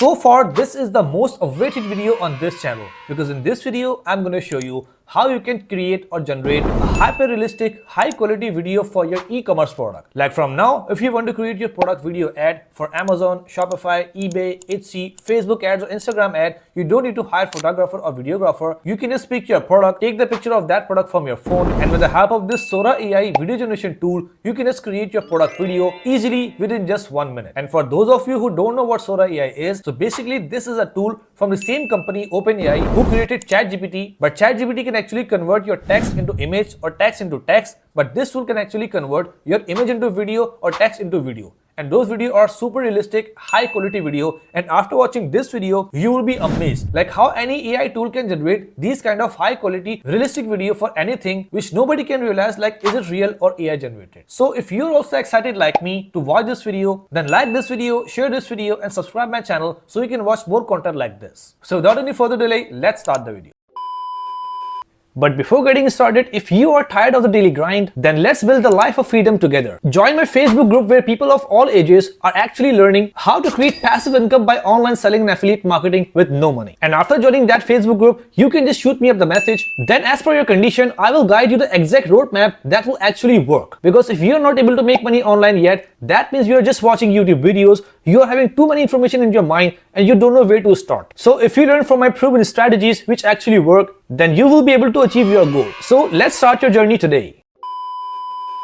So far, this is the most awaited video on this channel because in this video, I'm going to show you how you can create or generate a hyper-realistic, high-quality video for your e-commerce product. Like from now, if you want to create your product video ad for Amazon, Shopify, eBay, Etsy, Facebook ads or Instagram ad, you don't need to hire a photographer or videographer. You can just pick your product, take the picture of that product from your phone, and with the help of this Sora AI video generation tool, you can just create your product video easily within just 1 minute. And for those of you who don't know what Sora AI is, so basically this is a tool from the same company OpenAI who created ChatGPT, but ChatGPT can actually convert your text into image or text into text, but this tool can actually convert your image into video or text into video. And those videos are super realistic, high quality video, and after watching this video, you will be amazed like how any AI tool can generate these kind of high quality, realistic video for anything which nobody can realize like is it real or AI generated. So if you're also excited like me to watch this video, then like this video, share this video and subscribe my channel so you can watch more content like this. So without any further delay, let's start the video. But before getting started, if you are tired of the daily grind, then let's build the life of freedom together. Join my Facebook group where people of all ages are actually learning how to create passive income by online selling and affiliate marketing with no money. And after joining that Facebook group, you can just shoot me up the message. Then as per your condition, I will guide you the exact roadmap that will actually work. Because if you're not able to make money online yet, that means you're just watching YouTube videos, you are having too many information in your mind and you don't know where to start. So if you learn from my proven strategies which actually work, then you will be able to achieve your goal. So let's start your journey today.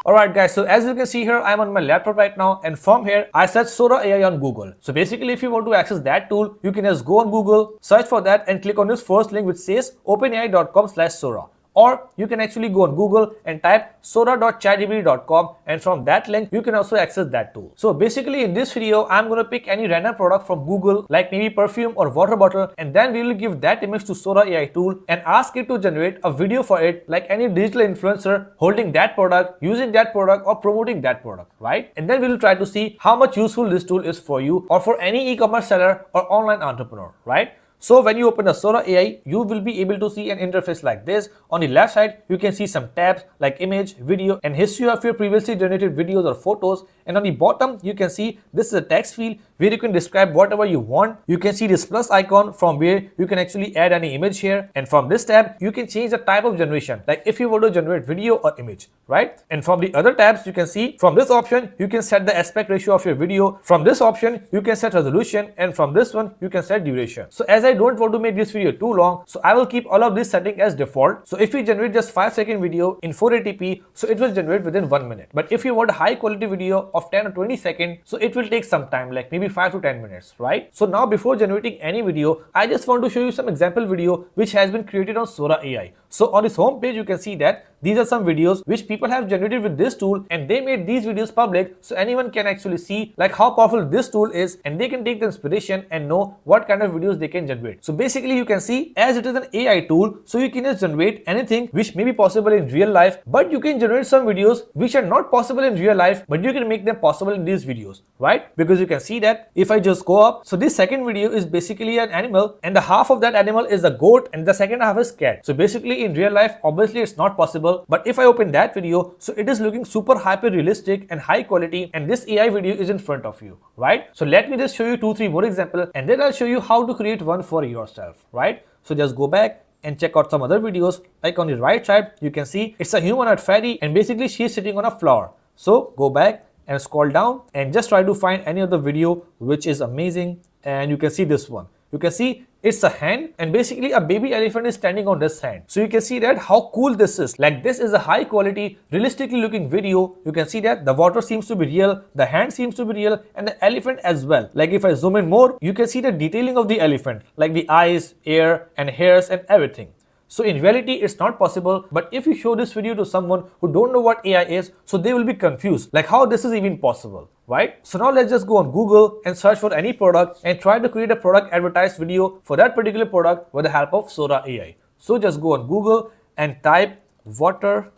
Alright guys, so as you can see here, I'm on my laptop right now, and from here I search Sora AI on Google. So basically if you want to access that tool, you can just go on Google, search for that and click on this first link which says openai.com/Sora. Or you can actually go on Google and type sora.chatgpt.com, and from that link you can also access that tool. So basically in this video I'm going to pick any random product from Google like maybe perfume or water bottle, and then we will give that image to Sora AI tool and ask it to generate a video for it like any digital influencer holding that product, using that product or promoting that product, right? And then we will try to see how much useful this tool is for you or for any e-commerce seller or online entrepreneur, right? So when you open the Sora AI, you will be able to see an interface like this. On the left side, you can see some tabs like image, video and history of your previously generated videos or photos. And on the bottom, you can see this is a text field where you can describe whatever you want. You can see this plus icon from where you can actually add any image here. And from this tab, you can change the type of generation, like if you want to generate video or image, right? And from the other tabs, you can see from this option, you can set the aspect ratio of your video. From this option, you can set resolution, and from this one, you can set duration. So as I don't want to make this video too long, so I will keep all of this setting as default. So if we generate just 5-second video in 480p, so it will generate within 1 minute. But if you want a high quality video of 10 or 20 seconds, so it will take some time, like maybe 5 to 10 minutes, right? So now before generating any video, I just want to show you some example video which has been created on Sora AI. So on this home page, you can see that these are some videos which people have generated with this tool, and they made these videos public so anyone can actually see like how powerful this tool is, and they can take the inspiration and know what kind of videos they can generate. So basically you can see as it is an AI tool, so you can just generate anything which may be possible in real life, but you can generate some videos which are not possible in real life, but you can make them possible in these videos, right? Because you can see that if I just go up, so this second video is basically an animal, and the half of that animal is a goat and the second half is cat. So basically in real life, obviously it's not possible. But if I open that video, so it is looking super hyper realistic and high quality, and this AI video is in front of you, right? So let me just show you 2-3 more examples, and then I'll show you how to create one for yourself, right? So just go back and check out some other videos. Like on the right side, you can see it's a humanoid fairy, and basically she's sitting on a flower. So go back and scroll down and just try to find any other video which is amazing, and you can see this one. You can see it's a hand, and basically a baby elephant is standing on this hand. So you can see that how cool this is. Like this is a high quality, realistically looking video. You can see that the water seems to be real, the hand seems to be real, and the elephant as well. Like if I zoom in more, you can see the detailing of the elephant, like the eyes, ear and hairs and everything. So in reality, it's not possible, but if you show this video to someone who don't know what AI is, so they will be confused, like how this is even possible, right? So now let's just go on Google and search for any product and try to create a product advertised video for that particular product with the help of Sora AI. So just go on Google and type water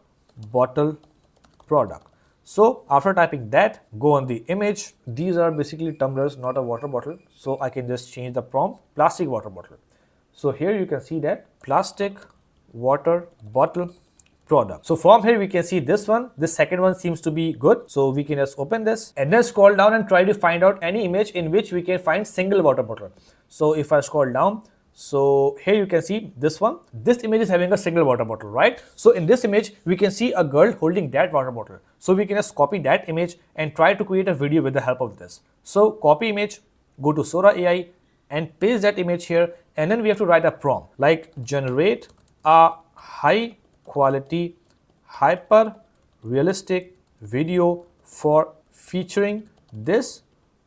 bottle product. So after typing that, go on the image. These are basically tumblers, not a water bottle. So I can just change the prompt, plastic water bottle. So here you can see that plastic water bottle product. So from here we can see this one, this second one seems to be good. So we can just open this and then scroll down and try to find out any image in which we can find single water bottle. So if I scroll down, so here you can see this one. This image is having a single water bottle, right? So in this image, we can see a girl holding that water bottle. So we can just copy that image and try to create a video with the help of this. So copy image, go to Sora AI and paste that image here. And then we have to write a prompt like generate a high quality, hyper realistic video for featuring this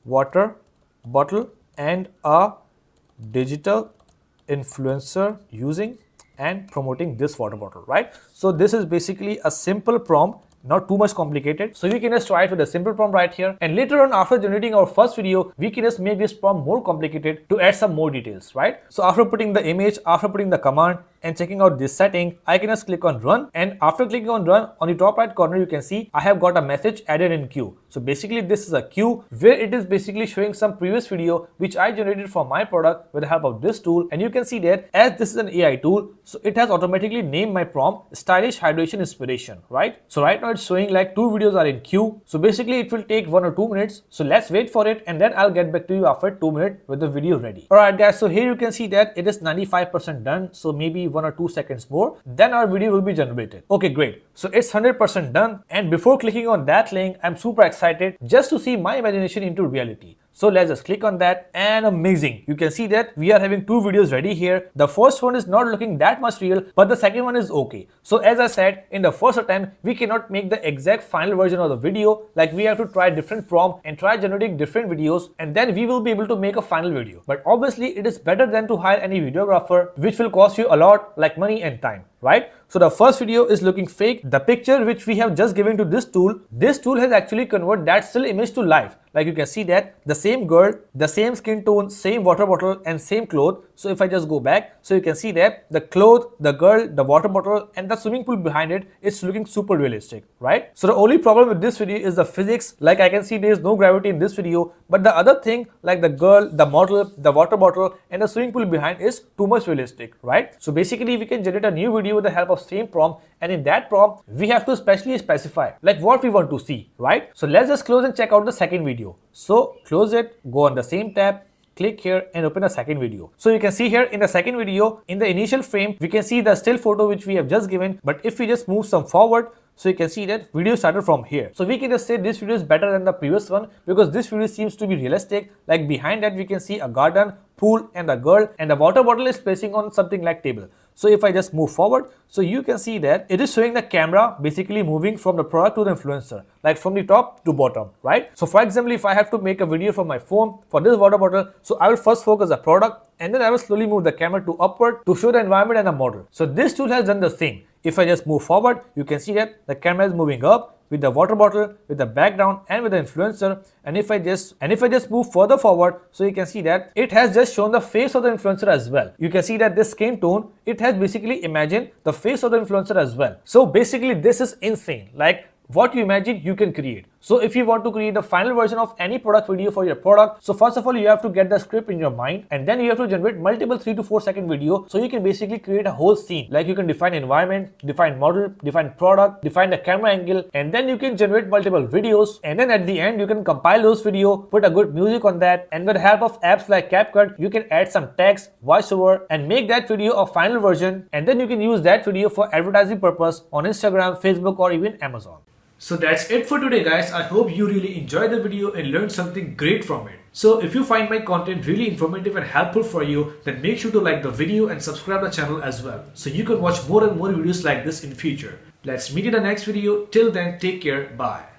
water bottle and a digital influencer using and promoting this water bottle, right? So this is basically a simple prompt, not too much complicated. So we can just try it with a simple prompt right here. And later on, after generating our first video, we can just make this prompt more complicated to add some more details, right? So after putting the image, after putting the command and checking out this setting, I can just click on run. And after clicking on run, on the top right corner, you can see I have got a message added in queue. So basically this is a queue where it is basically showing some previous video which I generated for my product with the help of this tool. And you can see that as this is an AI tool, so it has automatically named my prompt stylish hydration inspiration, right? So right now it's showing like 2 videos are in queue. So basically it will take 1 or 2 minutes. So let's wait for it and then I'll get back to you after 2 minutes with the video ready. Alright guys, so here you can see that it is 95% done. So maybe 1 or 2 seconds more, then our video will be generated. Okay, great. So it's 100% done. And before clicking on that link, I'm super excited just to see my imagination into reality. So let's just click on that and amazing. You can see that we are having 2 videos ready here. The first one is not looking that much real, but the second one is okay. So as I said, in the first attempt, we cannot make the exact final version of the video. Like we have to try different prompt and try generating different videos and then we will be able to make a final video. But obviously it is better than to hire any videographer, which will cost you a lot like money and time, right? So the first video is looking fake. The picture which we have just given to this tool has actually converted that still image to life. Like you can see that the same girl, the same skin tone, same water bottle and same clothes. So if I just go back, so you can see that the clothes, the girl, the water bottle and the swimming pool behind it is looking super realistic, right? So the only problem with this video is the physics. Like I can see there is no gravity in this video, but the other thing like the girl, the model, the water bottle and the swimming pool behind is too much realistic, right? So basically we can generate a new video with the help of same prompt, and in that prompt we have to specially specify like what we want to see, right? So let's just close and check out the second video. So close it, go on the same tab, click here and open a second video. So you can see here in the second video, in the initial frame, we can see the still photo which we have just given, but if we just move some forward, so you can see that video started from here. So we can just say this video is better than the previous one because this video seems to be realistic. Like behind that we can see a garden, pool and a girl, and the water bottle is placing on something like table. So if I just move forward, so you can see that it is showing the camera basically moving from the product to the influencer, like from the top to bottom, right? So for example, if I have to make a video from my phone for this water bottle, so I will first focus the product and then I will slowly move the camera to upward to show the environment and the model. So this tool has done the same. If I just move forward, you can see that the camera is moving up with the water bottle, with the background and with the influencer. And if I just move further forward, so you can see that it has just shown the face of the influencer as well. You can see that this skin tone, it has basically imagined the face of the influencer as well. So basically this is insane. Like what you imagine, you can create. So if you want to create the final version of any product video for your product, so first of all, you have to get the script in your mind and then you have to generate multiple 3 to 4 second video. So you can basically create a whole scene. Like you can define environment, define model, define product, define the camera angle, and then you can generate multiple videos. And then at the end, you can compile those video, put a good music on that. And with the help of apps like CapCut, you can add some text, voiceover and make that video a final version. And then you can use that video for advertising purpose on Instagram, Facebook, or even Amazon. So that's it for today guys. I hope you really enjoyed the video and learned something great from it. So if you find my content really informative and helpful for you, then make sure to like the video and subscribe the channel as well, so you can watch more and more videos like this in future. Let's meet in the next video. Till then, take care. Bye.